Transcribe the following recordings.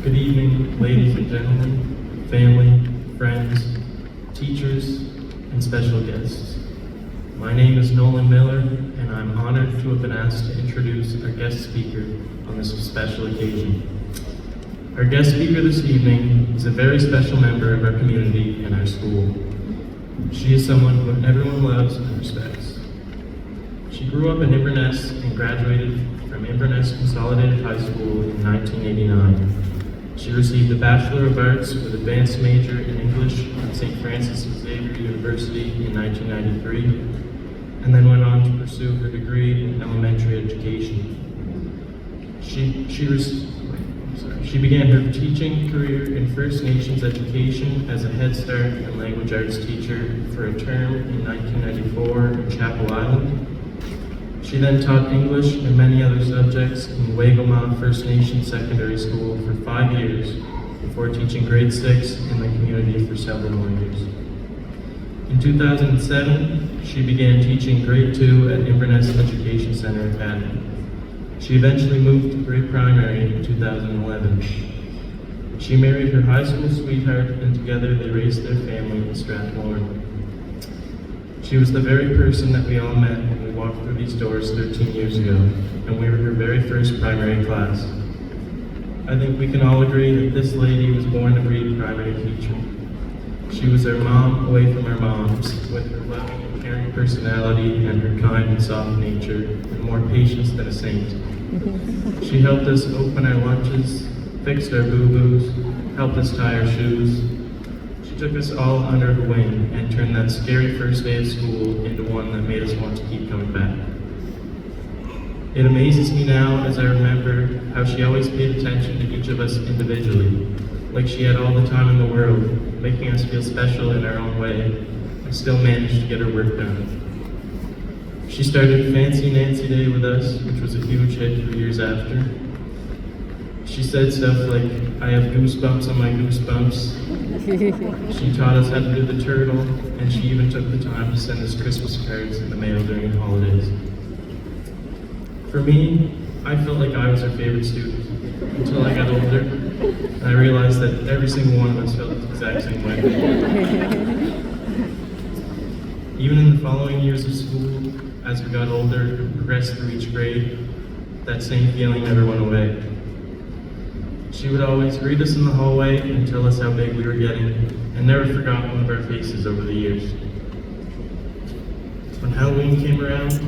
Good evening, ladies and gentlemen, family, friends, teachers, and special guests. My name is Nolan Miller, and I'm honored to have been asked to introduce our guest speaker on this special occasion. Our guest speaker this evening is a very special member of our community and our school. She is someone who everyone loves and respects. She grew up in Inverness and graduated from Inverness Consolidated High School in 1989. She received a Bachelor of Arts with advanced major in English at St. Francis Xavier University in 1993, and then went on to pursue her degree in elementary education. She began her teaching career in First Nations education as a Head Start and language arts teacher for a term in 1994 in Chapel Island. She then taught English and many other subjects in Waigoma First Nation Secondary School for 5 years before teaching grade 6 in the community for several more years. In 2007, she began teaching grade 2 at Inverness Education Center Academy. She eventually moved to grade primary in 2011. She married her high school sweetheart, and together they raised their family in Strathmore. She was the very person that we all met when we walked through these doors 13 years ago, and we were her very first primary class. I think we can all agree that this lady was born to be a primary teacher. She was our mom away from our moms, with her loving and caring personality and her kind and soft nature, and more patience than a saint. She helped us open our lunches, fixed our boo-boos, helped us tie our shoes. She took us all under her wing and turned that scary first day of school into one that made us want to keep coming back. It amazes me now as I remember how she always paid attention to each of us individually, like she had all the time in the world, making us feel special in our own way, and still managed to get her work done. She started Fancy Nancy Day with us, which was a huge hit for years after. She said stuff like, "I have goosebumps on my goosebumps." She taught us how to do the turtle, and she even took the time to send us Christmas cards in the mail during the holidays. For me, I felt like I was her favorite student until I got older, and I realized that every single one of us felt the exact same way. Even in the following years of school, as we got older and progressed through each grade, that same feeling never went away. She would always greet us in the hallway and tell us how big we were getting, and never forgot one of our faces over the years. When Halloween came around,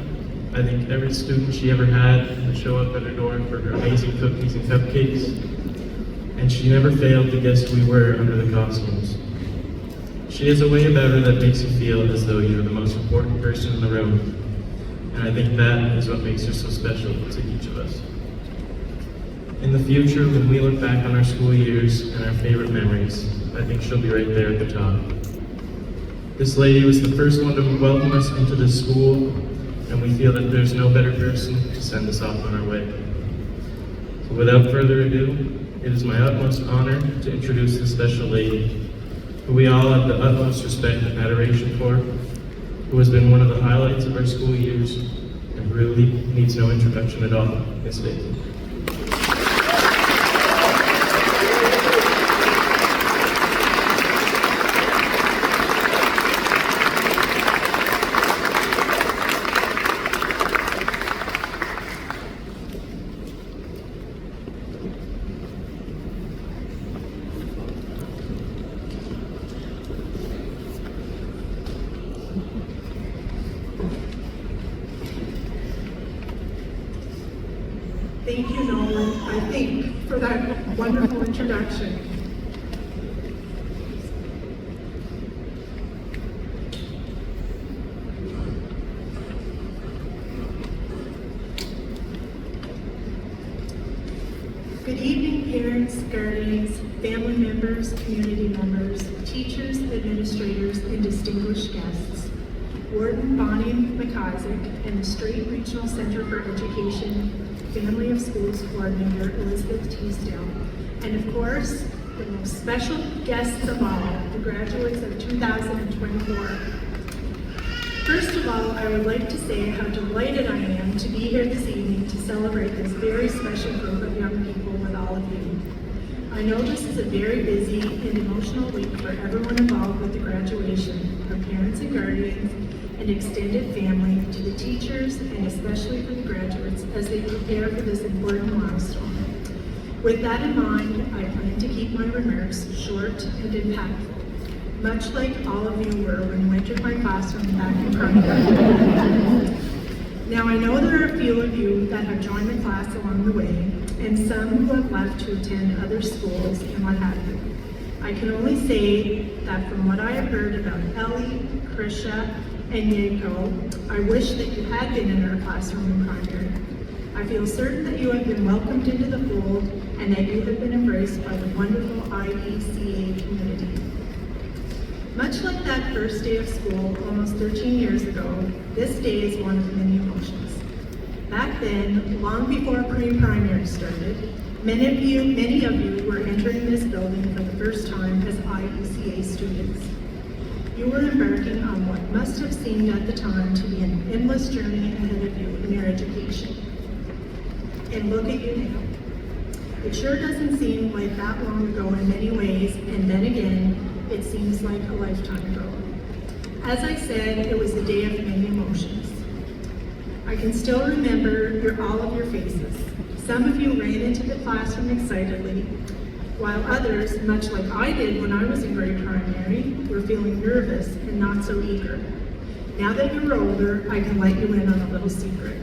I think every student she ever had would show up at her door for her amazing cookies and cupcakes, and she never failed to guess who we were under the costumes. She has a way about her that makes you feel as though you're the most important person in the room, and I think that is what makes her so special to each of us. In the future, when we look back on our school years and our favorite memories, I think she'll be right there at the top. This lady was the first one to welcome us into this school, and we feel that there's no better person to send us off on our way. So without further ado, it is my utmost honor to introduce this special lady, who we all have the utmost respect and adoration for, who has been one of the highlights of our school years, and really needs no introduction at all, Miss Vikki. Thank you, Nolan, I think, for that wonderful introduction. Good evening, parents, guardians, family members, community members, teachers, administrators, and distinguished guests. Warden Bonnie McIsaac and the Strait Regional Center for Education Family of Schools Coordinator Elizabeth Teasdale, and of course, the most special guests of all, the graduates of 2024. First of all, I would like to say how delighted I am to be here this evening to celebrate this very special group of young people with all of you. I know this is a very busy and emotional week for everyone involved with the graduation, from parents and guardians and extended family to the teachers and especially for the graduates as they prepare for this important milestone. With that in mind, I plan to keep my remarks short and impactful, much like all of you were when you entered my classroom back in primary. Now, I know there are a few of you that have joined the class along the way, and some who have left to attend other schools and what have you. I can only say that from what I have heard about Ellie, Krisha, and Yanko, I wish that you had been in our classroom in primary. I feel certain that you have been welcomed into the fold and that you have been embraced by the wonderful IECA community. Much like that first day of school almost 13 years ago, this day is one of many emotions. Back then, long before pre-primary started, many of you were entering this building for the first time as IECA students. You were embarking on what must have seemed at the time to be an endless journey ahead of you in your education. And look at you now. It sure doesn't seem like that long ago in many ways, and then again, it seems like a lifetime ago. As I said, it was a day of many emotions. I can still remember all of your faces. Some of you ran into the classroom excitedly, while others, much like I did when I was in grade primary, were feeling nervous and not so eager. Now that you're older, I can let you in on a little secret.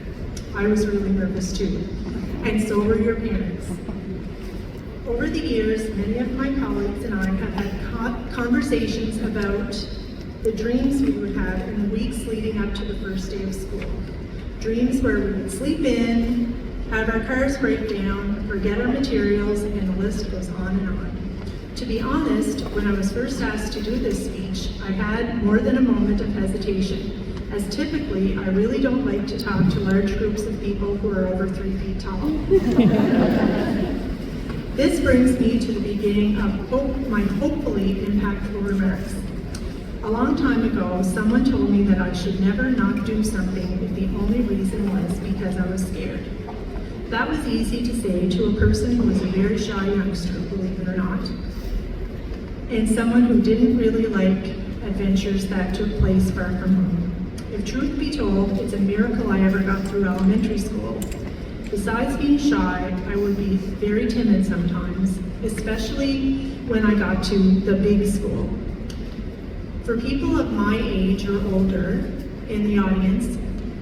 I was really nervous too, and so were your parents. Over the years, many of my colleagues and I have had conversations about the dreams we would have in the weeks leading up to the first day of school. Dreams where we would sleep in, have our cars break down, forget our materials, and the list goes on and on. To be honest, when I was first asked to do this speech, I had more than a moment of hesitation, as typically I really don't like to talk to large groups of people who are over 3 feet tall. This brings me to the beginning of my hopefully impactful remarks. A long time ago, someone told me that I should never not do something if the only reason was because I was scared. That was easy to say to a person who was a very shy youngster, believe it or not, and someone who didn't really like adventures that took place far from home. If truth be told, it's a miracle I ever got through elementary school. Besides being shy, I would be very timid sometimes, especially when I got to the big school. For people of my age or older in the audience,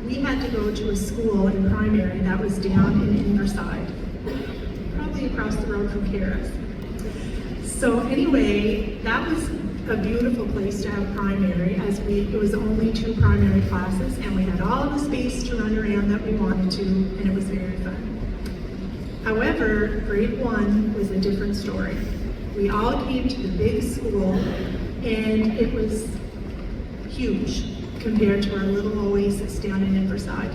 we had to go to a school in primary that was down in Inverside, probably across the road from Karis. So anyway, that was a beautiful place to have primary, as it was only 2 primary classes, and we had all the space to run around that we wanted to, and it was very fun. However, grade 1 was a different story. We all came to the big school, and it was huge compared to our little oasis down in Inverside.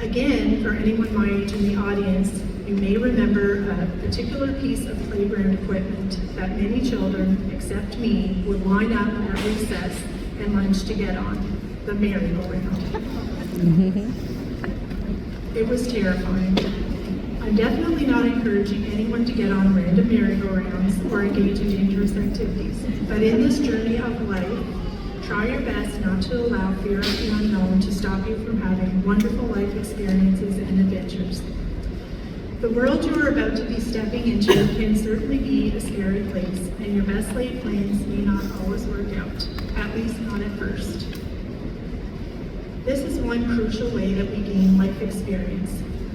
Again, for anyone my age in the audience, you may remember a particular piece of playground equipment that many children, except me, would line up at recess and lunch to get on, the merry-go-round. It was terrifying. I'm definitely not encouraging anyone to get on random merry-go-rounds or engage in dangerous activities, but in this journey of life, try your best not to allow fear of the unknown to stop you from having wonderful life experiences and adventures. The world you are about to be stepping into can certainly be a scary place, and your best laid plans may not always work out, at least not at first. This is one crucial way that we gain life experience.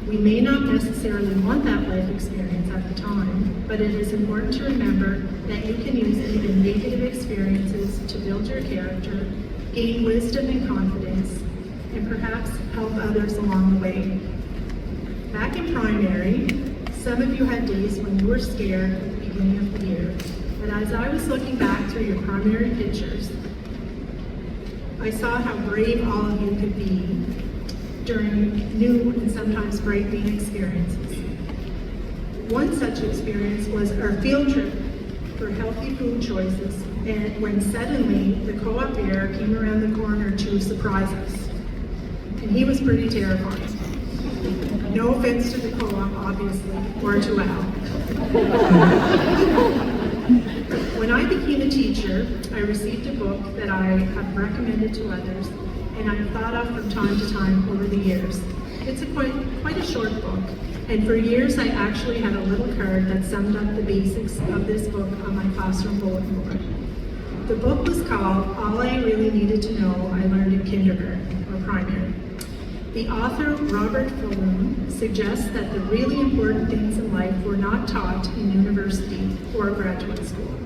We may not necessarily want that life experience at the time, but it is important to remember that you can use even negative experiences to build your character, gain wisdom and confidence, and perhaps help others along the way. Back in primary, some of you had days when you were scared at the beginning of the year, but as I was looking back through your primary pictures, I saw how brave all of you could be during new and sometimes frightening experiences. One such experience was our field trip for healthy food choices, and when suddenly the co-op bear came around the corner to surprise us. And he was pretty terrifying. No offense to the co-op, obviously, or to Al. When I became a teacher, I received a book that I have recommended to others and I've thought of from time to time over the years. It's quite a short book, and for years I actually had a little card that summed up the basics of this book on my classroom bulletin board. The book was called All I Really Needed to Know I Learned in Kindergarten or Primary. The author, Robert Fulham, suggests that the really important things in life were not taught in university or graduate school.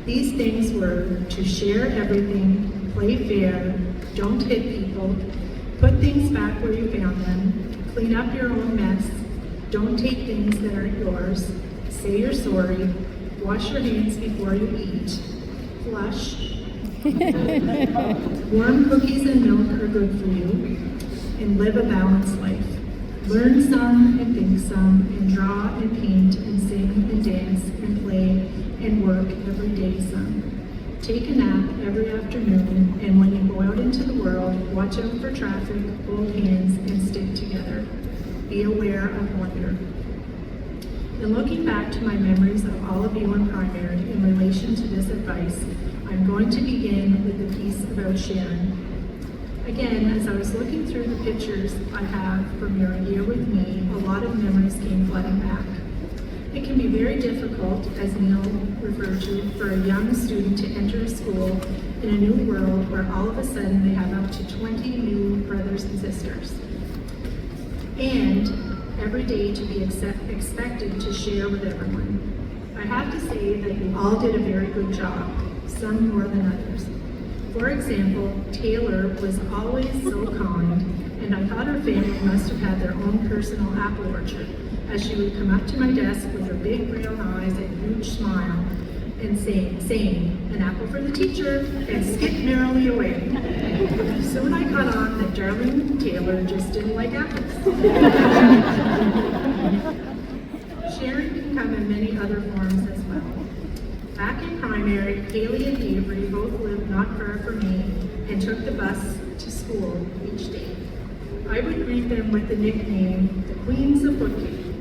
These things were to share everything, play fair, don't hit people, put things back where you found them, clean up your own mess, don't take things that aren't yours, say you're sorry, wash your hands before you eat, flush, warm cookies and milk are good for you, and live a balanced life. Learn some and think some, and draw and paint and sing and dance and play and work every day some. Take a nap every afternoon, and when you go out into the world, watch out for traffic, hold hands, and stick together. Be aware of wonder. In looking back to my memories of all of you in primary in relation to this advice, I'm going to begin with a piece about sharing. Again, as I was looking through the pictures I have from your year with me, a lot of memories came flooding back. It can be very difficult, as Neil referred to, for a young student to enter a school in a new world where all of a sudden they have up to 20 new brothers and sisters. And every day to be expected to share with everyone. I have to say that you all did a very good job, some more than others. For example, Taylor was always so kind, and I thought her family must have had their own personal apple orchard, as she would come up to my desk with her big brown eyes and huge smile, and saying, "An apple for the teacher," and skip merrily away. Soon I caught on that darling Taylor just didn't like apples. Sharing can come in many other forms as well. Back in primary, Haley and Avery both lived not far from me and took the bus to school each day. I would greet them with the nickname, the Queens of Vikki.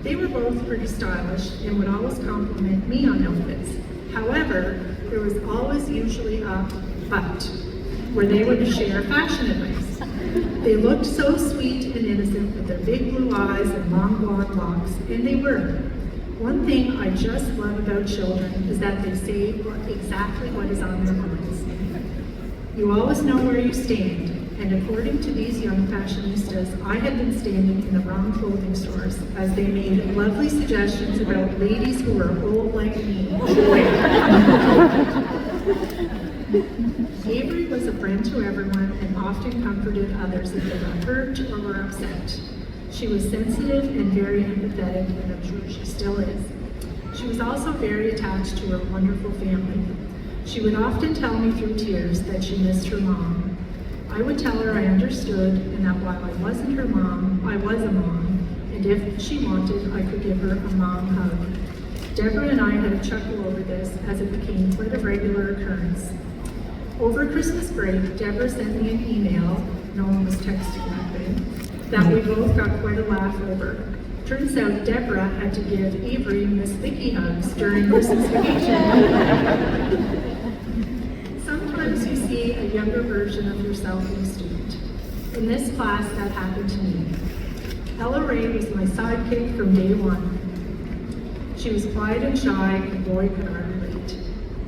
They were both pretty stylish and would always compliment me on outfits. However, there was always usually a but, where they would share fashion advice. They looked so sweet and innocent with their big blue eyes and long blonde locks, and they were. One thing I just love about children is that they say exactly what is on their minds. You always know where you stand, and according to these young fashionistas, I had been standing in the wrong clothing stores as they made lovely suggestions about ladies who were old like me. Avery was a friend to everyone and often comforted others if they got hurt or were upset. She was sensitive and very empathetic, and I'm sure she still is. She was also very attached to her wonderful family. She would often tell me through tears that she missed her mom. I would tell her I understood, and that while I wasn't her mom, I was a mom, and if she wanted, I could give her a mom hug. Deborah and I had a chuckle over this, as it became quite a regular occurrence. Over Christmas break, Deborah sent me an email, no one was texting that day, that we both got quite a laugh over. Turns out Deborah had to give Avery Miss Vikki hugs during Christmas vacation. Sometimes you see a younger version of yourself in a student. In this class, that happened to me. Ella Ray was my sidekick from day one. She was quiet and shy, and boy could I relate.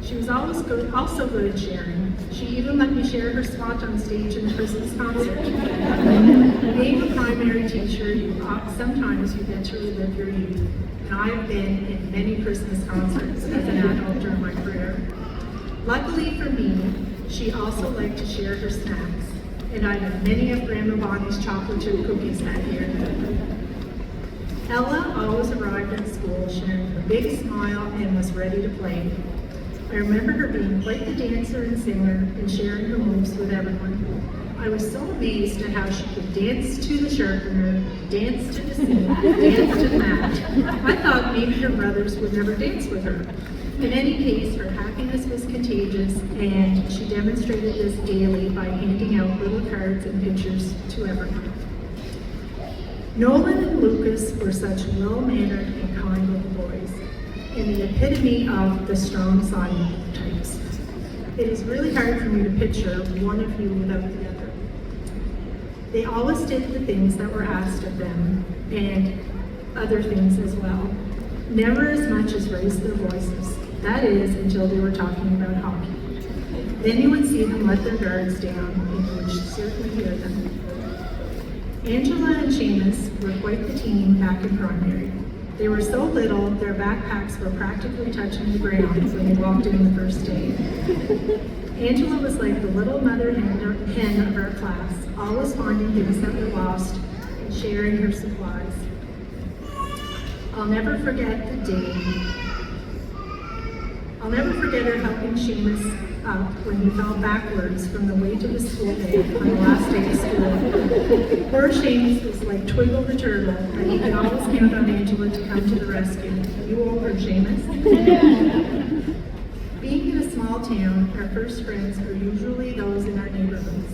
She was also good at sharing. She even let me share her spot on stage in the Christmas concert. Being a primary teacher, sometimes you get to relive your youth, and I've been in many Christmas concerts as an adult during my career. Luckily for me, she also liked to share her snacks, and I had many of Grandma Bonnie's chocolate chip cookies that year. Ella always arrived at school sharing her big smile and was ready to play. I remember her being quite the dancer and singer and sharing her moves with everyone. I was so amazed at how she could dance to the sharpener, dance to the scene, dance to the mat. I thought maybe her brothers would never dance with her. In any case, her happiness was contagious, and she demonstrated this daily by handing out little cards and pictures to everyone. Nolan and Lucas were such well-mannered and kind little boys, and the epitome of the strong silent types. It is really hard for me to picture one of you without the other. They always did the things that were asked of them, and other things as well. Never as much as raised their voices. That is, until they were talking about hockey. Then you would see them let their guards down, and you would certainly hear them. Angela and Seamus were quite the team back in primary. They were so little, their backpacks were practically touching the ground when they walked in the first day. Angela was like the little mother hen of our class, always finding things that were lost and sharing her supplies. I'll never forget her helping Seamus up when he fell backwards from the weight of his school bag on the last day of school. Poor Seamus was like Twiggle the turtle, but he could always count on Angela to come to the rescue. You over, Seamus? Being in a small town, our first friends are usually those in our neighborhoods.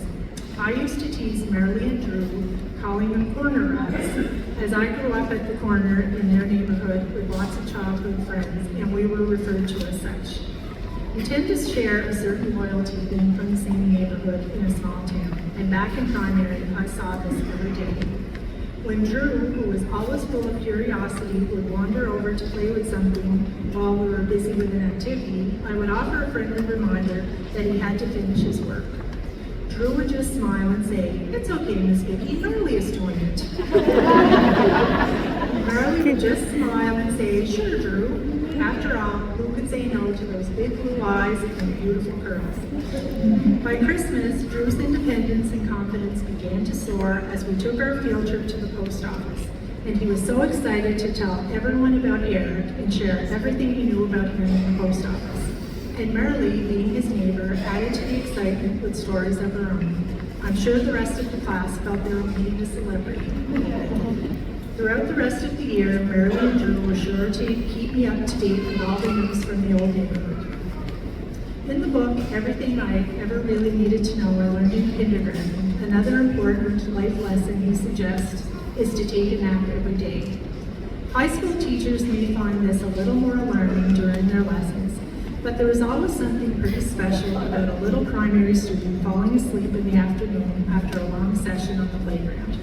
I used to tease Marley and Drew, calling them corner rats, as I grew up at the corner in their neighborhood with lots of childhood friends, and we were referred to as such. We tend to share a certain loyalty being from the same neighborhood in a small town, and back in primary, I saw this every day. When Drew, who was always full of curiosity, would wander over to play with something while we were busy with an activity, I would offer a friendly reminder that he had to finish his work. Drew would just smile and say, "It's okay, Miss Vikki, Marley is doing it." Marley would just smile and say, "Sure, Drew." After all, who could say no to those big blue eyes and beautiful curls? By Christmas, Drew's independence and confidence began to soar as we took our field trip to the post office, and he was so excited to tell everyone about Eric and share everything he knew about him in the post office. And Marley, being his neighbor, added to the excitement with stories of her own. I'm sure the rest of the class felt they were meeting a celebrity. Throughout the rest of the year, Marley and Drew were sure to keep me up to date with all the news from the old neighborhood. In the book, Everything I Ever Really Needed to Know I Learned in Kindergarten, another important life lesson he suggests is to take a nap every day. High school teachers may find this a little more alarming during their lessons, but there was always something pretty special about a little primary student falling asleep in the afternoon after a long session on the playground.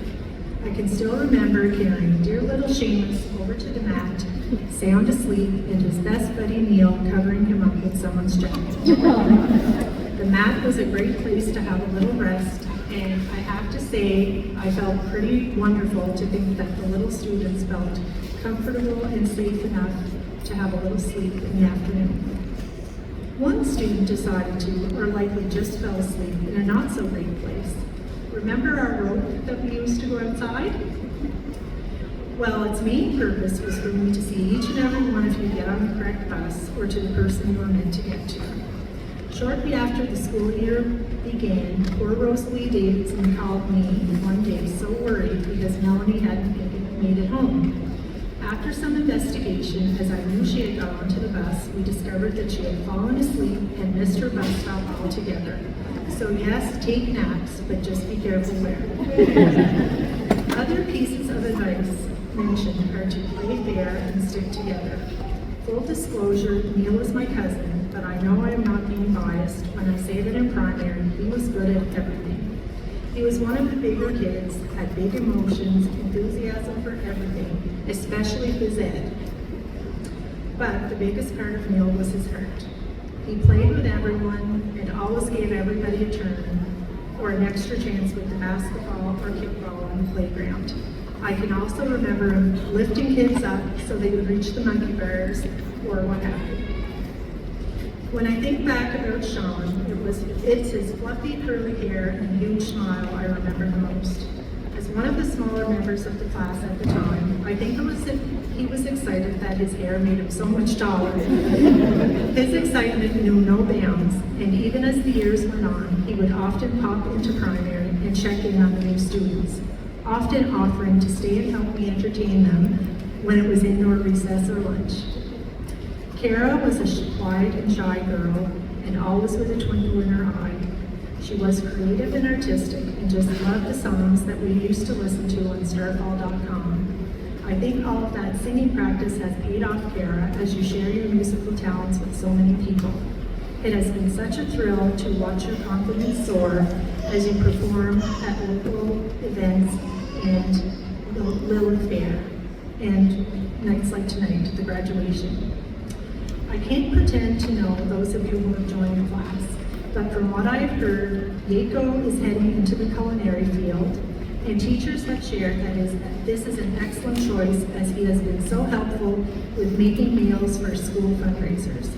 I can still remember carrying dear little Seamus over to the mat, sound asleep, and his best buddy Neil covering him up with someone's jacket. The mat was a great place to have a little rest, and I have to say, I felt pretty wonderful to think that the little students felt comfortable and safe enough to have a little sleep in the afternoon. One student decided to, or likely just fell asleep in a not so great place. Remember our rope that we used to go outside? Well, its main purpose was for me to see each and every one of you get on the correct bus or to the person you were meant to get to. Shortly after the school year began, poor Rosalie Davidson called me one day so worried because Melanie hadn't made it home. After some investigation, as I knew she had got onto the bus, we discovered that she had fallen asleep and missed her bus stop altogether. So yes, take naps, but just be careful where. Other pieces of advice mentioned are to play fair and stick together. Full disclosure, Neil is my cousin, but I know I am not being biased when I say that in primary, he was good at everything. He was one of the bigger kids, had big emotions, enthusiasm for everything, especially phys ed. But the biggest part of Neil was his heart. He played with everyone and always gave everybody a turn or an extra chance with the basketball or kickball on the playground. I can also remember him lifting kids up so they would reach the monkey bars or what have you. When I think back about Sean, it's his fluffy curly hair and huge smile I remember the most. As one of the smaller members of the class at the time, I think he was excited that his hair made him so much taller. His excitement knew no bounds, and even as the years went on, he would often pop into primary and check in on the new students, often offering to stay and help me entertain them when it was indoor recess or lunch. Kara was a quiet and shy girl, and always with a twinkle in her eye. She was creative and artistic, and just loved the songs that we used to listen to on starfall.com. I think all of that singing practice has paid off, Kara, as you share your musical talents with so many people. It has been such a thrill to watch your confidence soar as you perform at local events and the Lilith Fair and nights like tonight, the graduation. I can't pretend to know those of you who have joined the class, but from what I have heard, Yako is heading into the culinary field, and teachers have shared that this is an excellent choice as he has been so helpful with making meals for school fundraisers.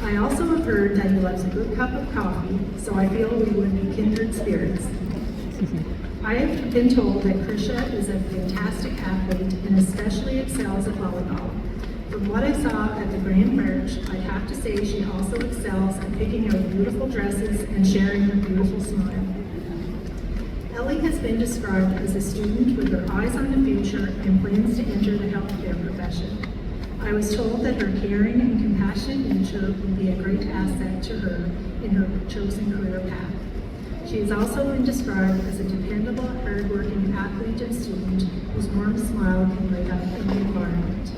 I also have heard that he loves a good cup of coffee, so I feel we would be kindred spirits. I have been told that Krisha is a fantastic athlete and especially excels at volleyball. From what I saw at the Grand March, I'd have to say she also excels at picking out beautiful dresses and sharing her beautiful smile. Ellie has been described as a student with her eyes on the future and plans to enter the healthcare profession. I was told that her caring and compassionate nature will be a great asset to her in her chosen career path. She has also been described as a dependable, hardworking athlete and student whose warm smile can light up any environment.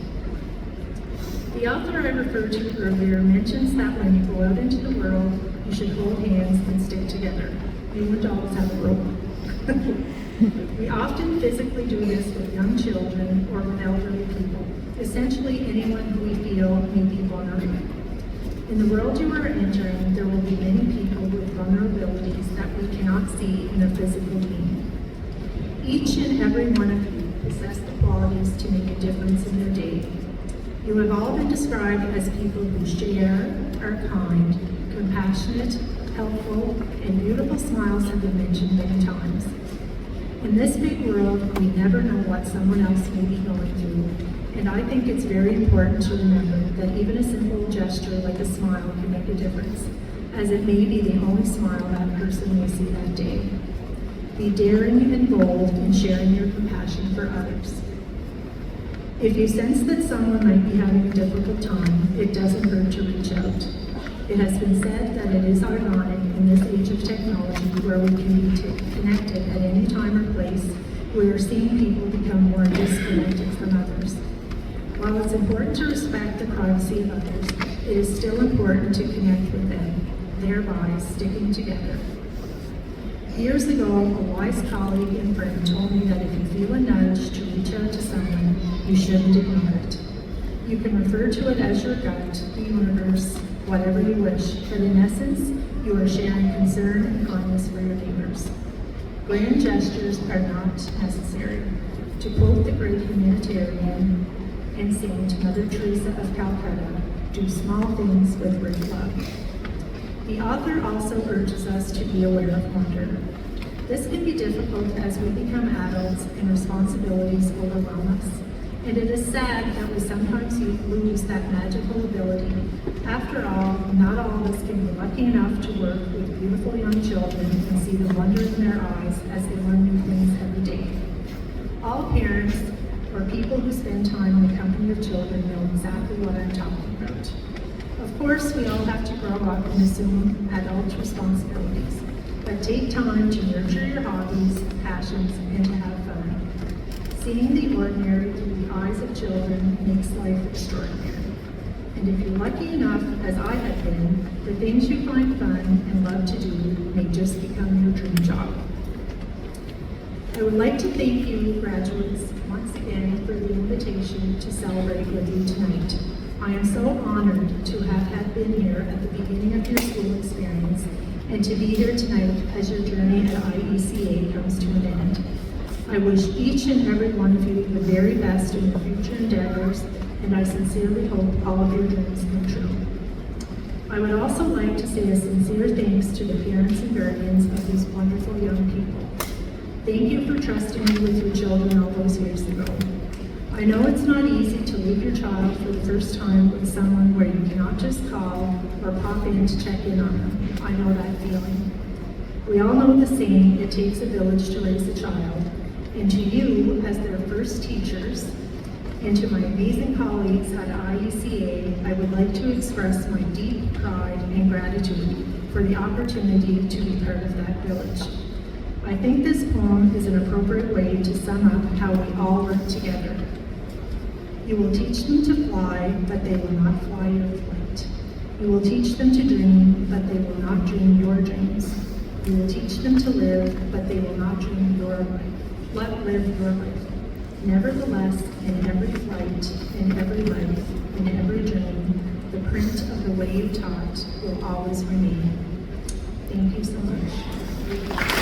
The author I referred to earlier mentions that when you go out into the world, you should hold hands and stick together. You won't always have a rope. We often physically do this with young children or with elderly people, essentially anyone who we feel may be vulnerable. In the world you are entering, there will be many people with vulnerabilities that we cannot see in their physical being. Each and every one of you possess the qualities to make a difference in their day. You have all been described as people who share, are kind, compassionate, helpful, and beautiful smiles have been mentioned many times. In this big world, we never know what someone else may be going through, and I think it's very important to remember that even a simple gesture like a smile can make a difference, as it may be the only smile that person will see that day. Be daring and bold in sharing your compassion for others. If you sense that someone might be having a difficult time, it doesn't hurt to reach out. It has been said that it is ironic in this age of technology where we can be connected at any time or place, we are seeing people become more disconnected from others. While it's important to respect the privacy of others, it is still important to connect with them, thereby sticking together. Years ago, a wise colleague and friend told me that if you feel a nudge to reach out to someone, you shouldn't ignore it. You can refer to it as your gut, the universe, whatever you wish, but in essence, you are sharing concern and kindness for your neighbors. Grand gestures are not necessary. To quote the great humanitarian and saint Mother Teresa of Calcutta, do small things with great love. The author also urges us to be aware of wonder. This can be difficult as we become adults and responsibilities overwhelm us. And it is sad that we sometimes lose that magical ability. After all, not all of us can be lucky enough to work with beautiful young children and see the wonder in their eyes as they learn new things every day. All parents or people who spend time in the company of children know exactly what I'm talking about. Of course, we all have to grow up and assume adult responsibilities, but take time to nurture your hobbies, passions, and to have fun. Seeing the ordinary through the eyes of children makes life extraordinary. And if you're lucky enough, as I have been, the things you find fun and love to do may just become your dream job. I would like to thank you, graduates, once again for the invitation to celebrate with you tonight. I am so honored to have been here at the beginning of your school experience and to be here tonight as your journey at IECA comes to an end. I wish each and every one of you the very best in your future endeavors, and I sincerely hope all of your dreams come true. I would also like to say a sincere thanks to the parents and guardians of these wonderful young people. Thank you for trusting me with your children all those years ago. I know it's not easy to leave your child for the first time with someone where you cannot just call or pop in to check in on them. I know that feeling. We all know the saying, it takes a village to raise a child. And to you, as their first teachers, and to my amazing colleagues at IECA, I would like to express my deep pride and gratitude for the opportunity to be part of that village. I think this poem is an appropriate way to sum up how we all work together. You will teach them to fly, but they will not fly your flight. You will teach them to dream, but they will not dream your dreams. You will teach them to live, but they will not dream your life. Live your life. Nevertheless, in every flight, in every life, in every dream, the print of the way you taught will always remain. Thank you so much.